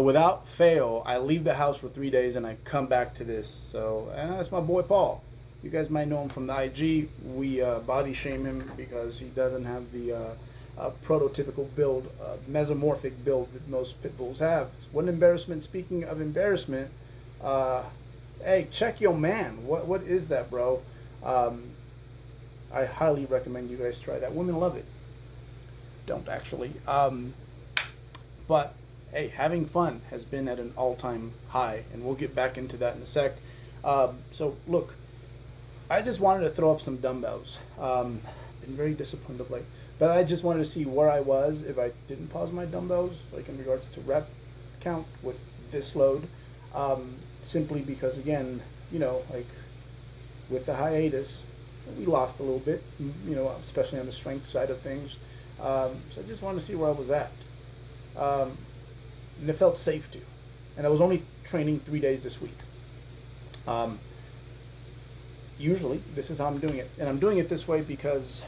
Without fail, I leave the house for 3 days and I come back to this. So, and that's my boy Paul. You guys might know him from the IG. We body shame him because he doesn't have the prototypical build, mesomorphic build that most pit bulls have. One embarrassment. Speaking of embarrassment, uh, hey, check your man. What is that, bro? Um, I highly recommend you guys try that. Women love it. Don't actually. But hey, having fun has been at an all-time high, and we'll get back into that in a sec. So look, I just wanted to throw up some dumbbells. Been very disciplined of late, but I just wanted to see where I was if I didn't pause my dumbbells, like in regards to rep count with this load. Simply because, again, like with the hiatus, we lost a little bit, especially on the strength side of things. So I just wanted to see where I was at. And it felt safe to. And I was only training 3 days this week. Usually, this is how I'm doing it, and I'm doing it this way because,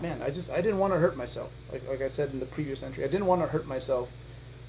man, I didn't want to hurt myself. Like I said in the previous entry, I didn't want to hurt myself,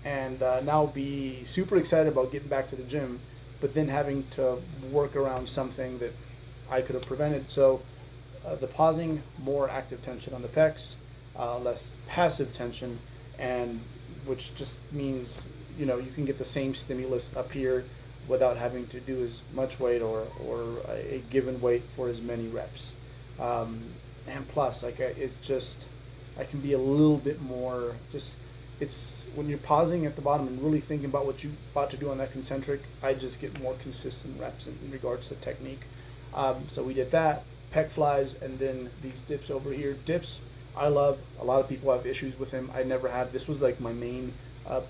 and now be super excited about getting back to the gym, but then having to work around something that I could have prevented. So, the pausing, more active tension on the pecs, less passive tension, and which just means you can get the same stimulus up here without having to do as much weight or a given weight for as many reps. And plus, it's just I can be a little bit more just. It's when you're pausing at the bottom and really thinking about what you're about to do on that concentric. I just get more consistent reps in regards to technique. So we did that, pec flies, and then these dips over here. Dips, I love. A lot of people have issues with them. I never had. This was like my main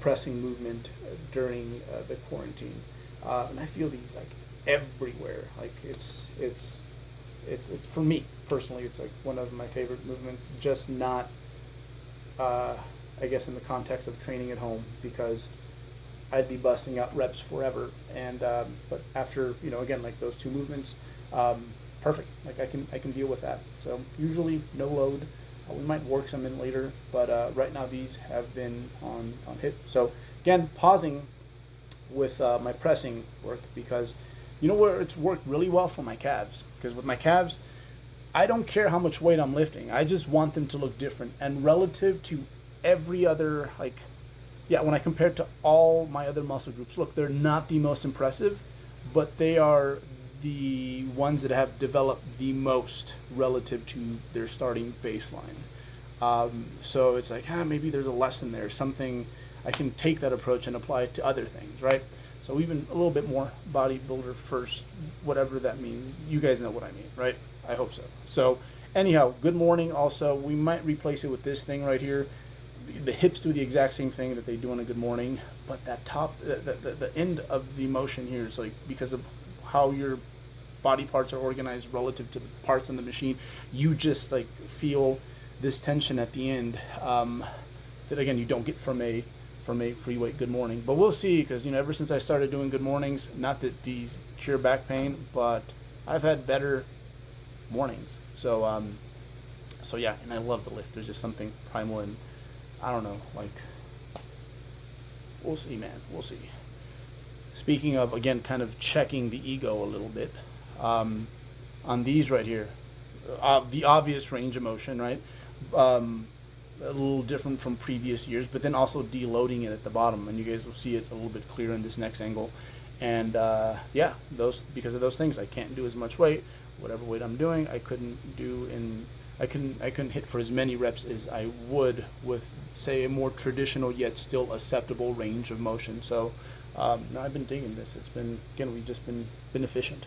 pressing movement during the quarantine, and I feel these like everywhere. Like it's for me personally. It's like one of my favorite movements. Just not, I guess, in the context of training at home, because I'd be busting out reps forever. And but after again, like those two movements, perfect. Like I can deal with that. So usually no load. We might work some in later, but right now these have been on hit. So again, pausing with my pressing work, because where it's worked really well for my calves. Because with my calves, I don't care how much weight I'm lifting. I just want them to look different. And relative to every other, when I compare it to all my other muscle groups, look, they're not the most impressive, but they are the ones that have developed the most relative to their starting baseline. So it's like, maybe there's a lesson there, something I can take that approach and apply it to other things, right? So even a little bit more bodybuilder first, whatever that means. You guys know what I mean, right? I hope so. So anyhow, good morning. Also, we might replace it with this thing right here. The hips do the exact same thing that they do on a good morning, but that top, the end of the motion here is like, because of how your body parts are organized relative to the parts in the machine, you just like feel this tension at the end, that again you don't get from a free weight good morning. But we'll see, because ever since I started doing good mornings, not that these cure back pain, but I've had better mornings. So so yeah, and I love the lift. There's just something primal, and I don't know, like, we'll see, man, we'll see. Speaking of, again, kind of checking the ego a little bit, on these right here, the obvious range of motion, right? A little different from previous years, but then also deloading it at the bottom, and you guys will see it a little bit clearer in this next angle. And yeah, because of those things, I can't do as much weight. Whatever weight I'm doing, I couldn't hit for as many reps as I would with, say, a more traditional yet still acceptable range of motion. So no, I've been digging this. It's been, again, we've just been efficient.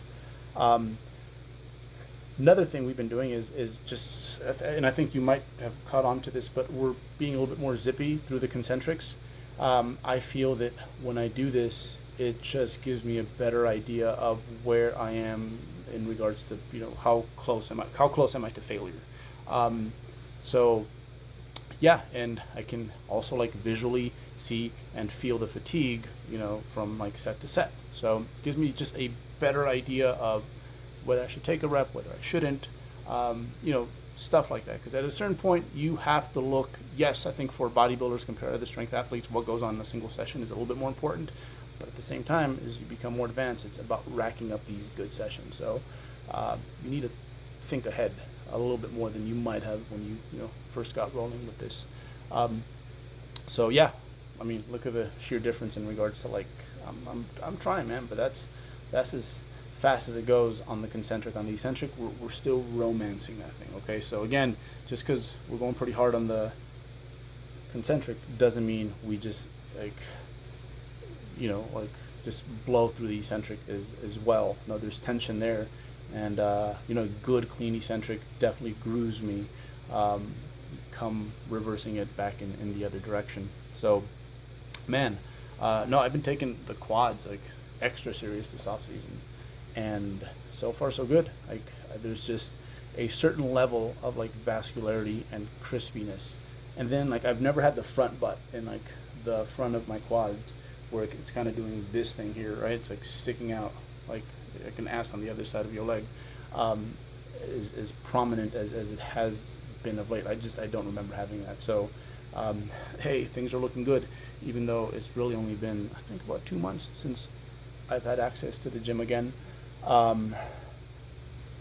Another thing we've been doing is just, and I think you might have caught on to this, but we're being a little bit more zippy through the concentrics. I feel that when I do this, it just gives me a better idea of where I am in regards to how close am I to failure. So yeah, and I can also like visually see and feel the fatigue, from like set to set. So it gives me just a better idea of whether I should take a rep, whether I shouldn't. stuff like that. Because at a certain point, you have to look. Yes, I think for bodybuilders compared to the strength athletes, what goes on in a single session is a little bit more important. But at the same time, as you become more advanced, it's about racking up these good sessions. So you need to think ahead a little bit more than you might have when you first got rolling with this. So yeah, I mean, look at the sheer difference in regards to like I'm trying, man, but that's as fast as it goes on the concentric. On the eccentric, we're still romancing that thing. Okay, so again, just because we're going pretty hard on the concentric doesn't mean we just like just blow through the eccentric as well. No, there's tension there, and good clean eccentric definitely grooves me. Come reversing it back in the other direction. So, man, no, I've been taking the quads like extra serious this off season, and so far so good. Like there's just a certain level of like vascularity and crispiness, and then like I've never had the front butt in like the front of my quads where it's kind of doing this thing here, right? It's like sticking out like an ass on the other side of your leg, as prominent as it has been of late. I don't remember having that. So hey, things are looking good, even though it's really only been, I think, about 2 months since I've had access to the gym again.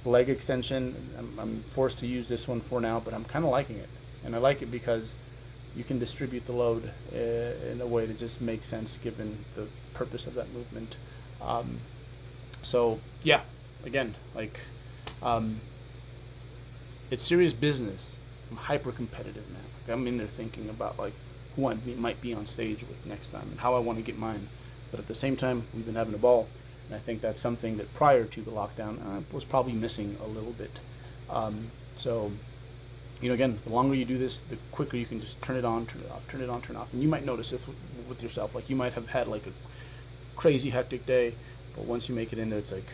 Leg extension, I'm forced to use this one for now, but I'm kind of liking it. And I like it because you can distribute the load in a way that just makes sense given the purpose of that movement. So yeah, again, like it's serious business. I'm hyper competitive, man. Like I'm in there thinking about like who I might be on stage with next time and how I want to get mine. But at the same time, we've been having a ball, and I think that's something that prior to the lockdown was probably missing a little bit. So, again, the longer you do this, the quicker you can just turn it on, turn it off, turn it on, turn it off. And you might notice this with yourself. Like you might have had like a crazy hectic day, but once you make it in there, it's like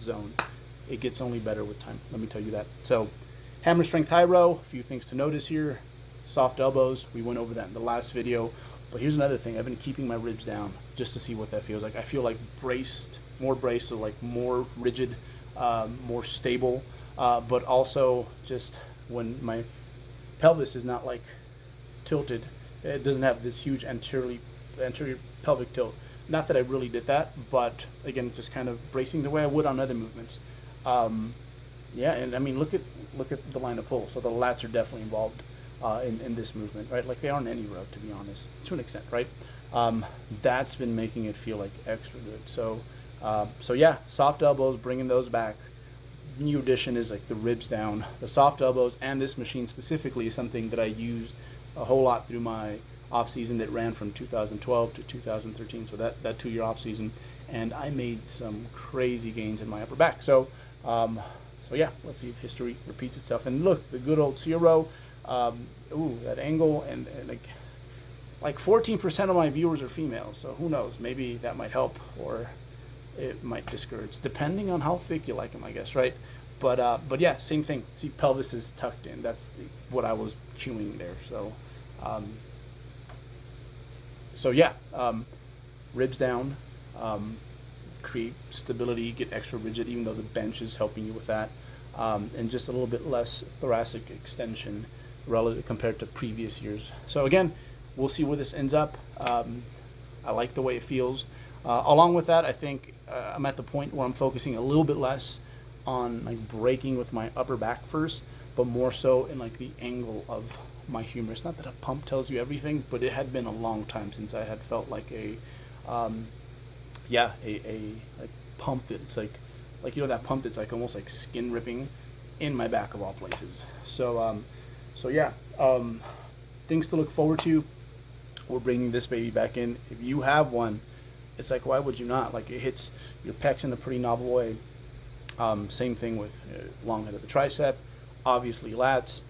zone. It gets only better with time. Let me tell you that. So, hammer strength high row, a few things to notice here. Soft elbows, we went over that in the last video. But here's another thing, I've been keeping my ribs down just to see what that feels like. I feel like more braced, so like more rigid, more stable, but also just when my pelvis is not like tilted, it doesn't have this huge anterior pelvic tilt. Not that I really did that, but again, just kind of bracing the way I would on other movements. Yeah, and I mean, look at the line of pull. So the lats are definitely involved in this movement, right? Like they are in any row, to be honest, to an extent, right? That's been making it feel like extra good. So yeah, soft elbows, bringing those back. New addition is like the ribs down. The soft elbows and this machine specifically is something that I used a whole lot through my off season that ran from 2012 to 2013. So that 2-year off season, and I made some crazy gains in my upper back. So yeah, let's see if history repeats itself. And look, the good old zero. That angle, and like 14% of my viewers are females, so who knows, maybe that might help or it might discourage, depending on how thick you like them, I guess, right? But yeah, same thing. See, pelvis is tucked in. That's what I was cueing there. So yeah, ribs down, create stability, get extra rigid, even though the bench is helping you with that, and just a little bit less thoracic extension relative compared to previous years. So again, we'll see where this ends up. I like the way it feels. Along with that, I think I'm at the point where I'm focusing a little bit less on like breaking with my upper back first, but more so in like the angle of my humerus. Not that a pump tells you everything, but it had been a long time since I had felt like a like pump that's like that pump that's like almost like skin ripping in my back of all places. So yeah, things to look forward to. We're bringing this baby back in. If you have one, it's like, why would you not? Like, it hits your pecs in a pretty novel way. Same thing with long head of the tricep, obviously lats.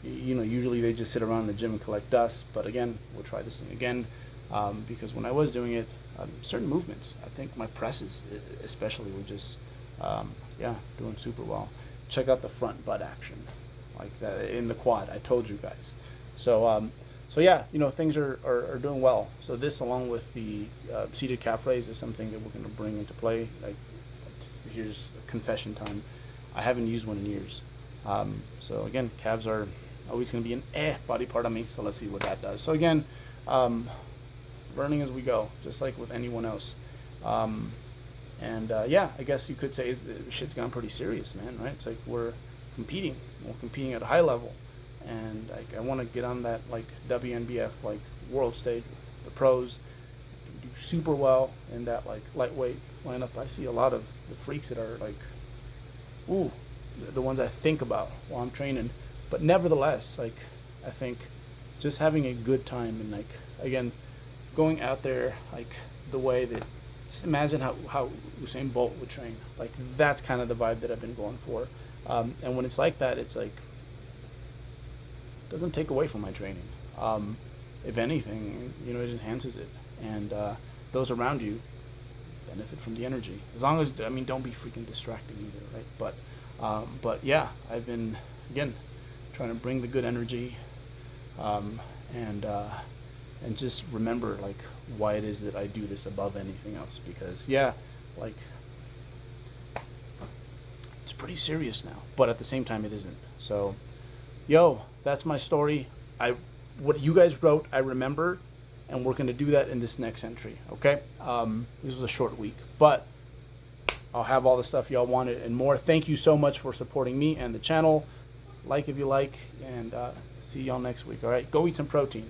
Usually they just sit around the gym and collect dust, but again, we'll try this thing again, because when I was doing it, certain movements, I think my presses especially were just doing super well. Check out the front butt action, like that in the quad. I told you guys. So yeah, things are doing well. So this, along with the seated calf raise, is something that we're going to bring into play. Like, here's a confession time. I haven't used one in years. So again, calves are always going to be an body part on me. So let's see what that does. So again, learning as we go, just like with anyone else. Yeah, I guess you could say shit's gone pretty serious, man. Right? It's like we're competing at a high level, and like I want to get on that like WNBF like world stage, the pros, do super well in that like lightweight lineup. I see a lot of the freaks that are like, ooh, the ones I think about while I'm training. But nevertheless, like I think just having a good time and like again going out there like the way that just imagine how Usain Bolt would train. Like that's kind of the vibe that I've been going for. And when it's like that, it's like it doesn't take away from my training. If anything, you know, it enhances it, and those around you benefit from the energy. As long as I mean, don't be freaking distracted either, right? But yeah, I've been again trying to bring the good energy, um, and just remember like why it is that I do this above anything else. Because yeah, like it's pretty serious now, but at the same time it isn't. So, yo, that's my story. What you guys wrote, I remember, and we're gonna do that in this next entry. Okay. This was a short week, but I'll have all the stuff y'all wanted and more. Thank you so much for supporting me and the channel. Like if you like, and see y'all next week. All right, go eat some protein.